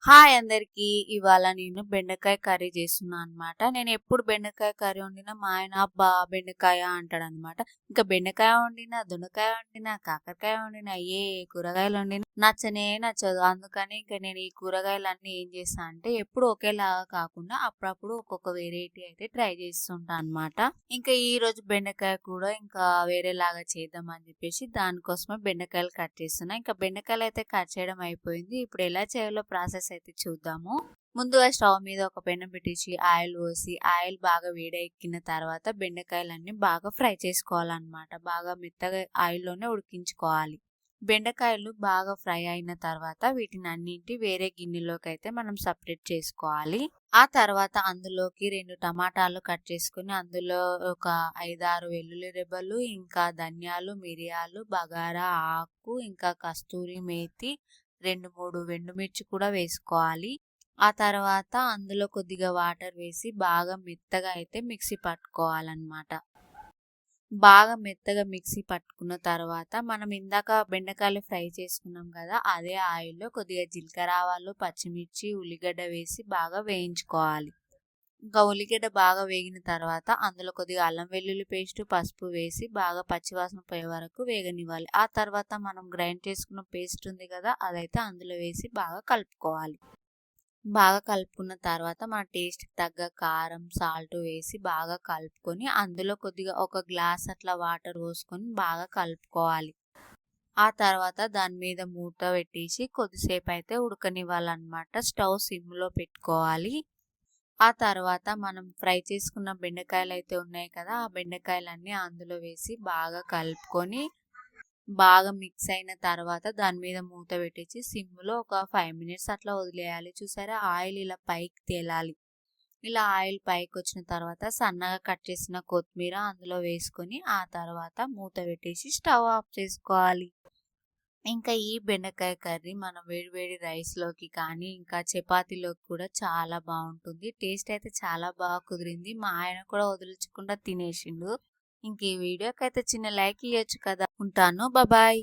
Hi అందరికి. ఇవాళ నేను బెండకాయ కర్రీ చేస్తున్నా అనమాట. నేను ఎప్పుడు బెండకాయ కర్రీ వండినా మా ఆయన అబ్బా బెండకాయ అంటాడనమాట. ఇంకా బెండకాయ వండినా, దొండకాయ వండినా, కాకరకాయ వండినా, ఏ కూరగాయలు వండినా నచ్చనే నచ్చదు. అందుకని ఇంకా నేను ఈ కూరగాయలన్నీ ఏం చేస్తా అంటే ఎప్పుడు ఒకేలాగా కాకుండా అప్పుడప్పుడు ఒక్కొక్క వెరైటీ అయితే ట్రై చేస్తుంటా అనమాట. ఇంకా ఈ రోజు బెండకాయ కూడా ఇంకా వేరేలాగా చేద్దాం అని చెప్పేసి దానికోసమే బెండకాయలు కట్ చేస్తున్నా. ఇంకా బెండకాయలు అయితే కట్ చేయడం అయిపోయింది. ఇప్పుడు ఎలా చేయాలో ప్రాసెస్ అయితే చూద్దాము. ముందుగా స్టవ్ మీద ఒక పెనం పెట్టించి ఆయిల్ పోసి ఆయిల్ బాగా వేడెక్కిన తర్వాత బెండకాయలన్నీ బాగా ఫ్రై చేసుకోవాలన్నమాట. బాగా మెత్తగా ఆయిల్లోనే ఉడికించుకోవాలి. బెండకాయలు బాగా ఫ్రై అయిన తర్వాత వీటిని అన్నింటి వేరే గిన్నెలోకి అయితే మనం సపరేట్ చేసుకోవాలి. ఆ తర్వాత అందులోకి 2 టమాటాలు కట్ చేసుకుని అందులో ఒక 5-6 వెల్లుల్లి రెబ్బలు, ఇంకా ధనియాలు, మిరియాలు, బగారా ఆకు, ఇంకా కస్తూరి మేతి, 2-3 ఎండుమిర్చి కూడా వేసుకోవాలి. ఆ తర్వాత అందులో కొద్దిగా వాటర్ వేసి బాగా మెత్తగా అయితే మిక్సీ పట్టుకోవాలన్నమాట. బాగా మెత్తగా మిక్సీ పట్టుకున్న తర్వాత మనం ఇందాక బెండకాయలు ఫ్రై చేసుకున్నాం కదా, అదే ఆయిల్లో కొద్దిగా జీలకర్ర ఆవాలు, పచ్చిమిర్చి, ఉల్లిగడ్డ వేసి బాగా వేయించుకోవాలి. ఇంకా ఉల్లిగడ్డ బాగా వేగిన తర్వాత అందులో కొద్దిగా అల్లం వెల్లుల్లి పేస్ట్, పసుపు వేసి బాగా పచ్చివాసన పోయే వరకు వేగనివ్వాలి. ఆ తర్వాత మనం గ్రైండ్ చేసుకున్న పేస్ట్ ఉంది కదా, అదైతే అందులో వేసి బాగా కలుపుకోవాలి. బాగా కలుపుకున్న తర్వాత మన టేస్ట్కి తగ్గ కారం, సాల్ట్ వేసి బాగా కలుపుకొని అందులో కొద్దిగా ఒక గ్లాస్ అట్లా వాటర్ పోసుకొని బాగా కలుపుకోవాలి. ఆ తర్వాత దాని మీద మూత పెట్టేసి కొద్దిసేపు అయితే ఉడకనివ్వాలన్నమాట. స్టవ్ సిమ్లో పెట్టుకోవాలి. ఆ తర్వాత మనం ఫ్రై చేసుకున్న బెండకాయలు అయితే ఉన్నాయి కదా, ఆ బెండకాయలన్నీ అందులో వేసి బాగా కలుపుకొని బాగా మిక్స్ అయిన తర్వాత దాని మీద మూత పెట్టేసి సిమ్లో ఒక 5 మినిట్స్ అట్లా వదిలేయాలి. చూసారా, ఆయిల్ ఇలా పైకి తేలాలి. ఇలా ఆయిల్ పైకి వచ్చిన తర్వాత సన్నగా కట్ చేసిన కొత్తిమీర అందులో వేసుకొని ఆ తర్వాత మూత పెట్టేసి స్టవ్ ఆఫ్ చేసుకోవాలి. ఇంకా ఈ బెండకాయ కర్రీ మనం వేడివేడి రైస్లోకి కానీ ఇంకా చపాతీలోకి కూడా చాలా బాగుంటుంది. టేస్ట్ అయితే చాలా బాగా కుదిరింది. మా ఆయన కూడా వదిలించకుండా తినేసిండు. ఇంక ఈ వీడియోకి అయితే చిన్న లైక్ ఇవ్వచ్చు కదా. ఉంటాను. బాయ్.